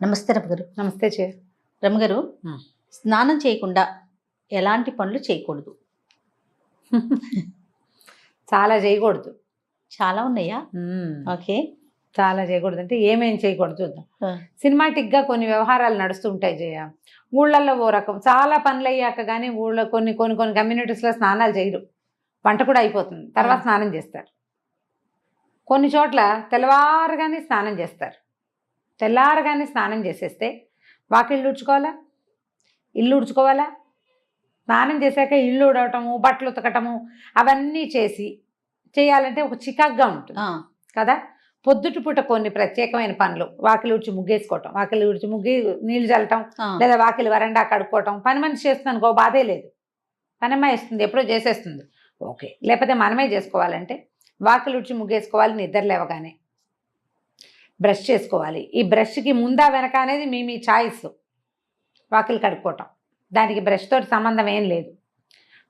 నమస్తే రమగారు. నమస్తే చే రమగారు, హ్మ్. స్నానం చేయకుండా ఎలాంటి పనులు చేయకూడదు? చాలా చేయకూడదు. చాలా ఉన్నాయా? ఓకే. చాలా చేయకూడదు అంటే ఏమేం చేయకూడదు చూద్దాం. ఆ. సినిమాటిక్గా కొన్ని వ్యవహారాలు నడుస్తూ ఉంటాయి జయ. ఊళ్ళల్లో ఓ రకం చాలా పనులు అయ్యాక కానీ ఊళ్ళో కొన్ని కొన్ని కొన్ని కమ్యూనిటీస్లో స్నానాలు చేయరు. వంట కూడా అయిపోతుంది, తర్వాత స్నానం చేస్తారు. కొన్ని చోట్ల తెల్లవారుగానే స్నానం చేస్తారు. తెల్లారగానే స్నానం చేసేస్తే వాకిళ్ళు ఉడ్చుకోవాలా, ఇల్లు ఉడ్చుకోవాలా, స్నానం చేశాక ఇల్లు ఉడవటము, బట్టలు ఉతకటము అవన్నీ చేయాలంటే ఒక చికాగ్గా ఉంటుంది కదా. పొద్దుటి పూట కొన్ని ప్రత్యేకమైన పనులు, వాకిలి ఉడిచి ముగ్గేసుకోవటం, వాకిలి ఉడిచి ముగ్గి నీళ్లు చల్లటం, లేదా వాకిలి వరండా కడుక్కోవటం. పని మనిషి చేస్తుంది అనుకో, బాధే లేదు, పనమ్మాయి వేస్తుంది, ఎప్పుడో చేసేస్తుంది, ఓకే. లేకపోతే మనమే చేసుకోవాలంటే వాకిలి ఉడిచి ముగ్గేసుకోవాలి, నిద్ర లేవగానే బ్రష్ చేసుకోవాలి. ఈ బ్రష్కి ముందా వెనక అనేది మీ చాయిస్. వాకిలి కడుక్కోవటం దానికి బ్రష్ తోటి సంబంధం ఏం లేదు.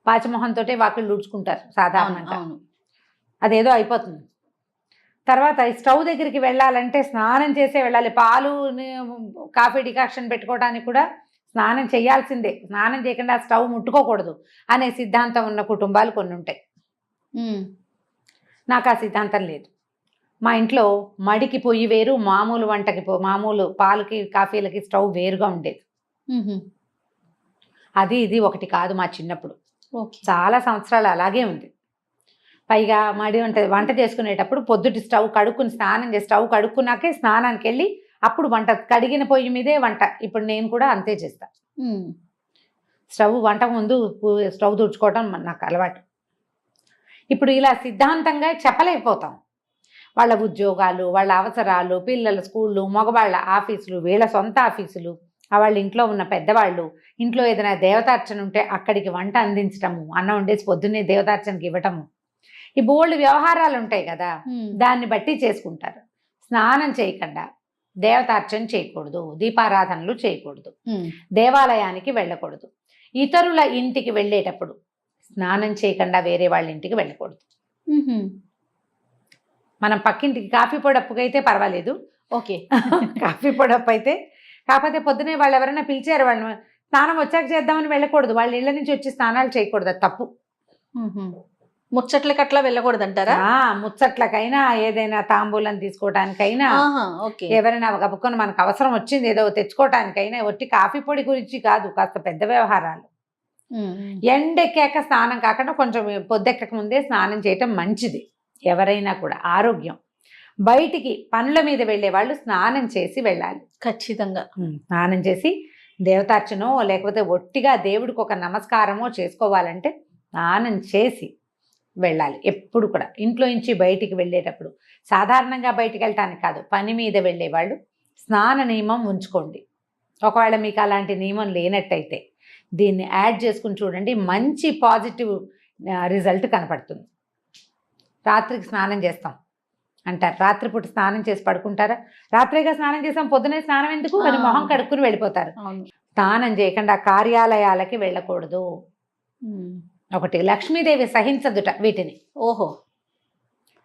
పాచిమొహంతో వాకిళ్ళు ఊడ్చుకుంటారు సాధారణంగా, అదేదో అయిపోతుంది. తర్వాత స్టవ్ దగ్గరికి వెళ్ళాలంటే స్నానం చేసే వెళ్ళాలి. పాలు కాఫీ డికాక్షన్ పెట్టుకోవడానికి కూడా స్నానం చేయాల్సిందే. స్నానం చేయకుండా స్టవ్ ముట్టుకోకూడదు అనే సిద్ధాంతం ఉన్న కుటుంబాలు కొన్ని ఉంటాయి. నాకు ఆ సిద్ధాంతం లేదు. మా ఇంట్లో మడికి పొయ్యి వేరు, మామూలు వంటకి మామూలు పాలకి కాఫీలకి స్టవ్ వేరుగా ఉండేది. అది ఇది ఒకటి కాదు. మా చిన్నప్పుడు చాలా సంవత్సరాలు అలాగే ఉంది. పైగా మడి వంట చేసుకునేటప్పుడు పొద్దుటి స్టవ్ కడుక్కుని స్నానం చేసి స్టవ్ కడుక్కున్నాకే స్నానానికి వెళ్ళి అప్పుడు వంట, కడిగిన పొయ్యి మీదే వంట. ఇప్పుడు నేను కూడా అంతే చేస్తా. వంట ముందు స్టవ్ తుడుచుకోవటం నాకు అలవాటు. ఇప్పుడు ఇలా సిద్ధాంతంగా చెప్పలేకపోతాం. వాళ్ళ ఉద్యోగాలు, వాళ్ళ అవసరాలు, పిల్లల స్కూళ్ళు, మగవాళ్ళ ఆఫీసులు, వీళ్ళ సొంత ఆఫీసులు, వాళ్ళ ఇంట్లో ఉన్న పెద్దవాళ్ళు, ఇంట్లో ఏదైనా దేవతార్చన ఉంటే అక్కడికి వంట అందించటము, అన్నం వండేసి పొద్దున్నే దేవతార్చనకి ఇవ్వటము, ఈ బోల్డ్ వ్యవహారాలు ఉంటాయి కదా, దాన్ని బట్టి చేసుకుంటారు. స్నానం చేయకుండా దేవతార్చన చేయకూడదు, దీపారాధనలు చేయకూడదు, దేవాలయానికి వెళ్ళకూడదు, ఇతరుల ఇంటికి వెళ్ళేటప్పుడు స్నానం చేయకుండా వేరే వాళ్ళ ఇంటికి వెళ్ళకూడదు. మనం పక్కింటికి కాఫీ పొడప్పుకి అయితే పర్వాలేదు, ఓకే. కాఫీ పొడప్పు అయితే, కాకపోతే పొద్దునే వాళ్ళు ఎవరైనా పిలిచారు, వాళ్ళు స్నానం వచ్చాక చేద్దామని వెళ్ళకూడదు. వాళ్ళ ఇళ్ళ నుంచి వచ్చి స్నానాలు చేయకూడదు, అది తప్పు. ముచ్చట్లకి అట్లా వెళ్ళకూడదు అంటారా? ముచ్చట్లకైనా, ఏదైనా తాంబూలం తీసుకోవటానికైనా, ఎవరైనా గబుకొని మనకు అవసరం వచ్చింది ఏదో తెచ్చుకోవటానికైనా, ఒట్టి కాఫీ పొడి గురించి కాదు, కాస్త పెద్ద వ్యవహారాలు. ఎండెక్కాక స్నానం కాకుండా కొంచెం పొద్దెక్కక ముందే స్నానం చేయటం మంచిది. ఎవరైనా కూడా ఆరోగ్యం. బయటికి పనుల మీద వెళ్ళే వాళ్ళు స్నానం చేసి వెళ్ళాలి ఖచ్చితంగా. స్నానం చేసి దేవతార్చనో లేకపోతే ఒట్టిగా దేవుడికి ఒక నమస్కారమో చేసుకోవాలంటే స్నానం చేసి వెళ్ళాలి. ఎప్పుడు కూడా ఇంట్లో నుంచి బయటికి వెళ్ళేటప్పుడు, సాధారణంగా బయటికి వెళ్ళటానికి కాదు, పని మీద వెళ్ళే వాళ్ళు స్నాన నియమం ఉంచుకోండి. ఒకవేళ మీకు అలాంటి నియమం లేనట్టయితే దీన్ని యాడ్ చేసుకుని చూడండి, మంచి పాజిటివ్ రిజల్ట్ కనపడుతుంది. రాత్రికి స్నానం చేస్తాం అంటారు, రాత్రిపూట స్నానం చేసి పడుకుంటారా? రాత్రిగా స్నానం చేసాం, పొద్దునే స్నానం ఎందుకు అని మొహం కడుక్కుని వెళ్ళిపోతారు. స్నానం చేయకుండా కార్యాలయాలకి వెళ్ళకూడదు. ఒకటి, లక్ష్మీదేవి సహించదుట వీటిని. ఓహో,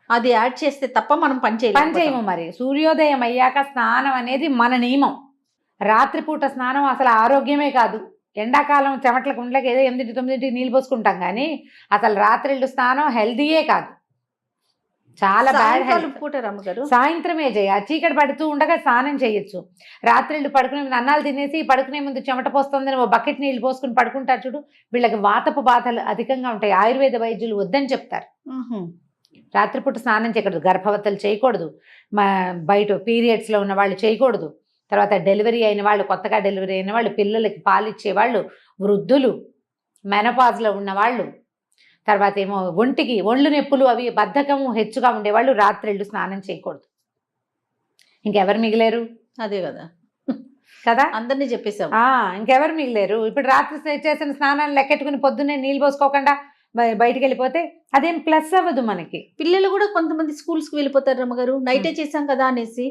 అది యాడ్ చేస్తే తప్ప మనం పని చేయము. మరి సూర్యోదయం అయ్యాక స్నానం అనేది మన నియమం. రాత్రిపూట స్నానం అసలు ఆరోగ్యమే కాదు. ఎండాకాలం చెమట్లకు ఉండలేక ఏదో 8, 9 నీళ్ళు పోసుకుంటాం, కానీ అసలు రాత్రిళ్ళు స్నానం హెల్దీయే కాదు, చాలా బ్యాడ్ హెల్త్. సాయంత్రమే చీకటి పడుతూ ఉండగా స్నానం చేయొచ్చు. రాత్రిళ్ళు పడుకునే ముందు అన్నాలు తినేసి పడుకునే ముందు చెమట పోస్తుందని ఓ బకెట్ నీళ్ళు పోసుకుని పడుకుంటారు చూడు, వీళ్ళకి వాతపు బాధలు అధికంగా ఉంటాయి. ఆయుర్వేద వైద్యులు వద్దని చెప్తారు. రాత్రిపూట స్నానం చేయకూడదు, గర్భవతులు చేయకూడదు, బయట పీరియడ్స్లో ఉన్న వాళ్ళు చేయకూడదు, తర్వాత డెలివరీ అయిన వాళ్ళు, కొత్తగా డెలివరీ అయిన వాళ్ళు, పిల్లలకి పాలిచ్చేవాళ్ళు, వృద్ధులు, మెనపాజ్లో ఉన్నవాళ్ళు, తర్వాత ఏమో ఒళ్ళు నొప్పులు అవి బద్ధకము హెచ్చుగా ఉండేవాళ్ళు రాత్రిళ్ళు స్నానం చేయకూడదు. ఇంకెవరు మిగిలేరు? అదే కదా కదా, అందరినీ చెప్పేసాం. ఇంకెవరు మిగిలేరు? ఇప్పుడు రాత్రి చేసిన స్నానాలు లెక్కెట్టుకుని పొద్దున్నే నీళ్ళు పోసుకోకుండా బయటికి వెళ్ళిపోతే అదేం ప్లస్ అవ్వదు మనకి. పిల్లలు కూడా కొంతమంది స్కూల్స్కి వెళ్ళిపోతారు రమ్మగారు, నైటే చేసాం కదా అనేసి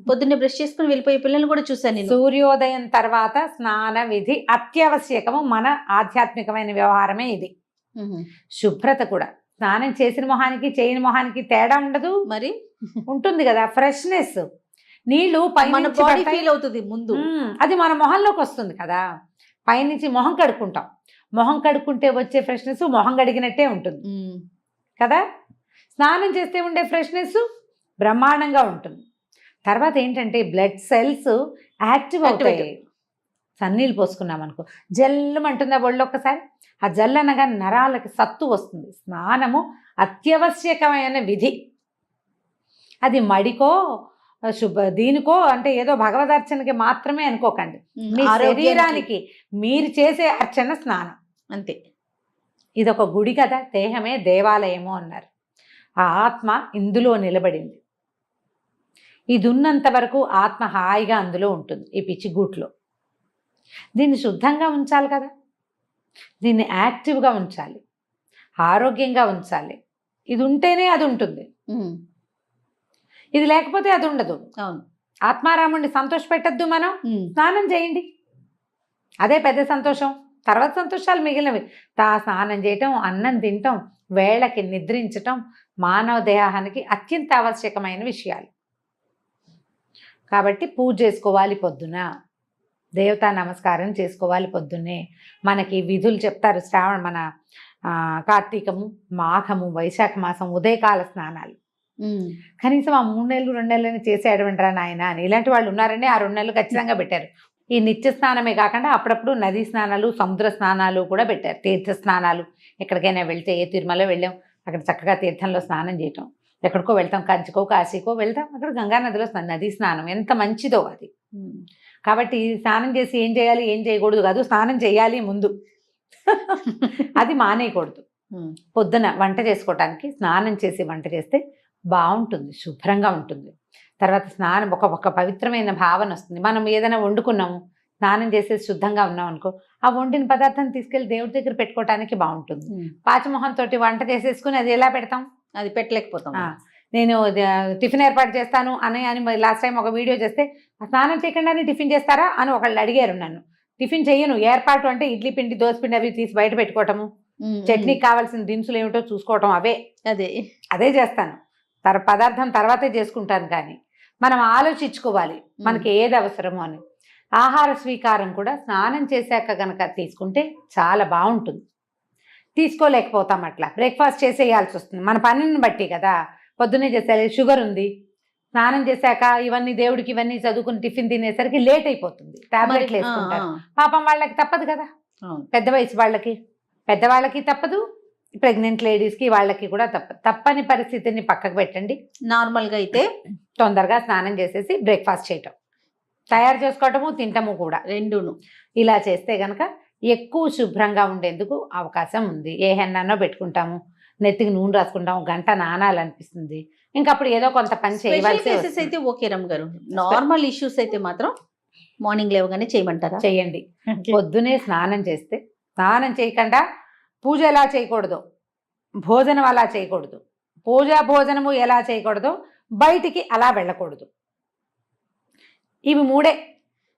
పొద్దున్నే బ్రష్ చేసుకుని వెళ్ళిపోయే పిల్లలు కూడా చూశాను. సూర్యోదయం తర్వాత స్నాన విధి అత్యావశ్యకము. మన ఆధ్యాత్మికమైన వ్యవహారమే ఇది. శుభ్రత కూడా, స్నానం చేసిన మొహానికి చేయని మొహానికి తేడా ఉండదు, మరి ఉంటుంది కదా. ఫ్రెష్నెస్, నీళ్లు మన పైనుంచి బాడీ పడతాయి. ఫీల్ అవుతుంది ముందు. అది మన మొహంలోకి వస్తుంది కదా. పైనుంచి మొహం కడుక్కుంటాం, మొహం కడుక్కుంటే వచ్చే ఫ్రెష్నెస్ మొహం కడిగినట్టే ఉంటుంది కదా. స్నానం చేస్తే ఉండే ఫ్రెష్నెస్ బ్రహ్మాండంగా ఉంటుంది. తర్వాత ఏంటంటే బ్లడ్ సెల్స్ యాక్టివ్ అవుతాయి. సన్నీళ్ళు పోసుకున్నాం అనుకో జల్లుమంటుందా ఒళ్ళు ఒక్కసారి. ఆ జల్లు అనగా నరాలకి సత్తు వస్తుంది. స్నానము అత్యవశ్యకమైన విధి. అది మడికో దీనికో అంటే ఏదో భగవదర్చనకి మాత్రమే అనుకోకండి. మీ శరీరానికి మీరు చేసే అర్చన స్నానం అంతే. ఇదొక గుడి కదా, దేహమే దేవాలయము అన్నారు. ఆ ఆత్మ ఇందులో నిలబడింది. ఇది ఉన్నంత వరకు ఆత్మ హాయిగా అందులో ఉంటుంది, ఈ పిచ్చిగూట్లో. దీన్ని శుద్ధంగా ఉంచాలి కదా, దీన్ని యాక్టివ్గా ఉంచాలి, ఆరోగ్యంగా ఉంచాలి. ఇది ఉంటేనే అది ఉంటుంది, ఇది లేకపోతే అది ఉండదు. అవును. ఆత్మారాముడిని సంతోష పెట్టద్దు మనం. స్నానం చేయండి, అదే పెద్ద సంతోషం. తర్వాత సంతోషాలు మిగిలినవి. స్నానం చేయటం, అన్నం తినటం, వేళకి నిద్రించటం మానవ దేహానికి అత్యంత ఆవశ్యకమైన విషయాలు. కాబట్టి పూజ చేసుకోవాలి పొద్దున, దేవతా నమస్కారం చేసుకోవాలి పొద్దున్నే. మనకి విధులు చెప్తారు. మన కార్తీకము, మాఘము, వైశాఖ మాసం ఉదయకాల స్నానాలు. కనీసం ఆ 3 నెలలు 2 నెలలని చేసేయడమంటారా నాయన అని ఇలాంటి వాళ్ళు ఉన్నారని ఆ 2 నెలలు ఖచ్చితంగా పెట్టారు. ఈ నిత్య స్నానమే కాకుండా అప్పుడప్పుడు నదీ స్నానాలు, సముద్ర స్నానాలు కూడా పెట్టారు. తీర్థ స్నానాలు, ఎక్కడికైనా వెళ్తే, ఏ తిరుమల వెళ్ళాం అక్కడ చక్కగా తీర్థంలో స్నానం చేయటం, ఎక్కడికో వెళ్తాం, కంచికో కాశీకో వెళ్తాం, అక్కడ గంగానదిలో నదీ స్నానం ఎంత మంచిదో అది. కాబట్టి స్నానం చేసి ఏం చేయాలి ఏం చేయకూడదు కాదు, స్నానం చేయాలి ముందు. అది మానేయకూడదు. పొద్దున వంట చేసుకోవటానికి స్నానం చేసి వంట చేస్తే బాగుంటుంది, శుభ్రంగా ఉంటుంది. తర్వాత స్నానం ఒక పవిత్రమైన భావన వస్తుంది. మనం ఏదైనా వండుకున్నాము, స్నానం చేసేసి శుద్ధంగా ఉన్నాం అనుకో, ఆ వండిన పదార్థాన్ని తీసుకెళ్లి దేవుడి దగ్గర పెట్టుకోవటానికి బాగుంటుంది. పాచమొహంతో వంట చేసేసుకుని అది ఎలా పెడతాం, అది పెట్టలేకపోతాం. నేను టిఫిన్ ఏర్పాటు చేస్తాను అని లాస్ట్ టైం ఒక వీడియో చేస్తే, స్నానం చేయకుండానే టిఫిన్ చేస్తారా అని ఒకళ్ళు అడిగారు నన్ను. టిఫిన్ చెయ్యను, ఏర్పాటు అంటే ఇడ్లీ పిండి, దోశ పిండి అవి తీసి బయట పెట్టుకోవటము, చట్నీకి కావాల్సిన దినుసులు ఏమిటో చూసుకోవటం, అదే చేస్తాను. పదార్థం తర్వాతే చేసుకుంటాను. కానీ మనం ఆలోచించుకోవాలి మనకి ఏది అవసరమో అని. ఆహార స్వీకారం కూడా స్నానం చేశాక గనక తీసుకుంటే చాలా బాగుంటుంది. తీసుకోలేకపోతాం, అట్లా బ్రేక్ఫాస్ట్ చేసేయాల్సి వస్తుంది మన పనిని బట్టి కదా. పొద్దున్నే చేసేయాలి, షుగర్ ఉంది, స్నానం చేశాక ఇవన్నీ దేవుడికి ఇవన్నీ చదువుకుని టిఫిన్ తినేసరికి లేట్ అయిపోతుంది, టాబ్లెట్లు వేసుకుంటారు. పాపం వాళ్ళకి తప్పదు కదా, పెద్ద వయసు వాళ్ళకి, పెద్దవాళ్ళకి తప్పదు, ప్రెగ్నెంట్ లేడీస్కి వాళ్ళకి కూడా తప్పని పరిస్థితిని పక్కకు పెట్టండి. నార్మల్గా అయితే తొందరగా స్నానం చేసేసి బ్రేక్ఫాస్ట్ చేయటం, తయారు చేసుకోవటము, తింటము కూడా రెండును. ఇలా చేస్తే గనక ఎక్కువ శుభ్రంగా ఉండేందుకు అవకాశం ఉంది. ఏ హెన్నానో పెట్టుకుంటాము, నెత్తికి నూనె రాసుకుంటాము, గంట నానాలనిపిస్తుంది, ఇంకా అప్పుడు ఏదో కొంత పని చేయవలసి అయితే ఓకే రమ్ గారు. నార్మల్ ఇష్యూస్ అయితే మాత్రం మార్నింగ్ లేవగానే చేయమంటారా? చేయండి. పొద్దునే స్నానం చేస్తే, స్నానం చేయకుండా పూజ ఎలా చేయకూడదు, భోజనం అలా చేయకూడదు, భోజనము ఎలా చేయకూడదు, బయటికి అలా వెళ్ళకూడదు. ఇవి 3.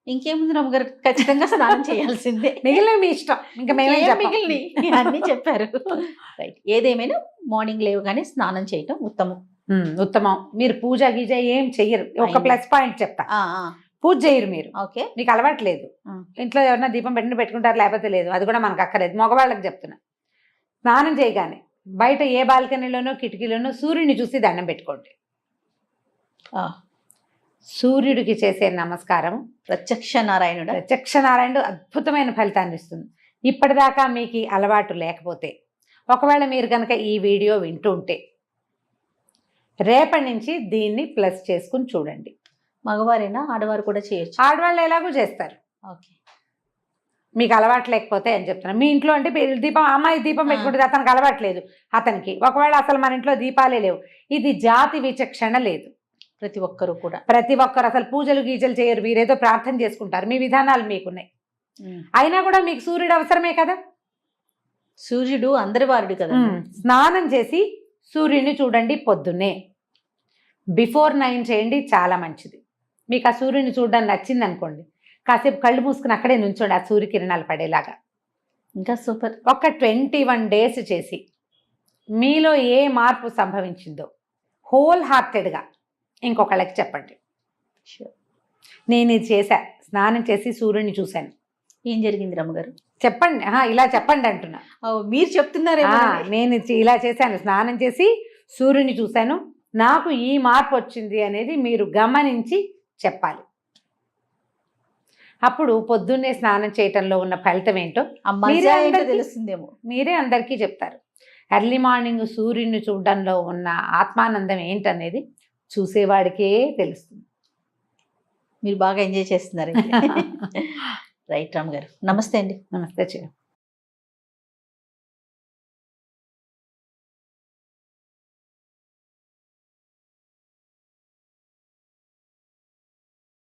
ఇంకేముంది రమ్మగారు, ఖచ్చితంగా స్నానం చేయాల్సిందే. మిగిలిన మీ ఇష్టం, ఇంకా మేమే మిగిలిన అన్నీ చెప్పారు. రైట్. ఏదేమైనా మార్నింగ్ లేవగానే స్నానం చేయటం ఉత్తమం. మీరు పూజ గీజ ఏం చెయ్యరు. ఒక ప్లస్ పాయింట్ చెప్తా, పూజ చేయరు మీరు. ఓకే, మీకు అలవాటు లేదు. ఇంట్లో ఎవరైనా దీపం పెట్టుకుంటారు, లేకపోతే లేదు, అది కూడా మనకు అక్కర్లేదు. మగవాళ్ళకి చెప్తున్నా, స్నానం చేయగానే బయట ఏ బాల్కనీలోనో కిటికీలోనో సూర్యుని చూసి దండం పెట్టుకోండి. సూర్యుడికి చేసే నమస్కారం ప్రత్యక్ష నారాయణుడు అద్భుతమైన ఫలితాన్ని ఇస్తుంది. ఇప్పటిదాకా మీకు అలవాటు లేకపోతే, ఒకవేళ మీరు కనుక ఈ వీడియో వింటూ ఉంటే, రేపటి నుంచి దీన్ని ప్లస్ చేసుకుని చూడండి. మగవారైనా ఆడవారు కూడా చేయొచ్చు. ఆడవాళ్ళు ఎలాగో చేస్తారు. ఓకే, మీకు అలవాటు లేకపోతే అని చెప్తున్నాను. మీ ఇంట్లో అంటే దీపం, అమ్మాయి దీపం పెట్టుకుంటుంది, అతనికి అలవాట్లేదు, అతనికి ఒకవేళ అసలు మన ఇంట్లో దీపాలే లేవు, ఇది జాతి విచక్షణ లేదు. ప్రతి ఒక్కరు అసలు పూజలు గీజలు చేయరు, మీరేదో ప్రార్థన చేసుకుంటారు, మీ విధానాలు మీకున్నాయి. అయినా కూడా మీకు సూర్యుడు అవసరమే కదా, సూర్యుడు అందరి వారుడు కదా. స్నానం చేసి సూర్యుడిని చూడండి పొద్దున్నే, బిఫోర్ 9 చేయండి, చాలా మంచిది. మీకు ఆ సూర్యుని చూడడానికి నచ్చింది అనుకోండి, కాసేపు కళ్ళు మూసుకుని అక్కడే నుంచోండి, ఆ సూర్యకిరణాలు పడేలాగా. ఇంకా సూపర్. ఒక 21 డేస్ చేసి మీలో ఏ మార్పు సంభవించిందో హోల్ హార్టెడ్గా ఇంకొకళ్ళకి చెప్పండి. Sure. నేను ఇది చేశా, స్నానం చేసి సూర్యుని చూశాను. ఏం జరిగింది రమ్మగారు? చెప్పండి, ఇలా చెప్పండి అంటున్నా. మీరు చెప్తున్నారేమో. నేను ఇలా చేశాను, స్నానం చేసి సూర్యుని చూశాను, నాకు ఈ మార్పు వచ్చింది అనేది మీరు గమనించి చెప్పాలి. అప్పుడు పొద్దున్నే స్నానం చేయటంలో ఉన్న ఫలితం ఏంటో తెలుస్తుందేమో, మీరే అందరికీ చెప్తారు. ఎర్లీ మార్నింగ్ సూర్యుని చూడడంలో ఉన్న ఆత్మానందం ఏంటనేది చూసేవాడికే తెలుస్తుంది. మీరు బాగా ఎంజాయ్ చేస్తున్నారు. రైట్ రామ్ గారు, నమస్తే అండి. నమస్తే చెయ్యి.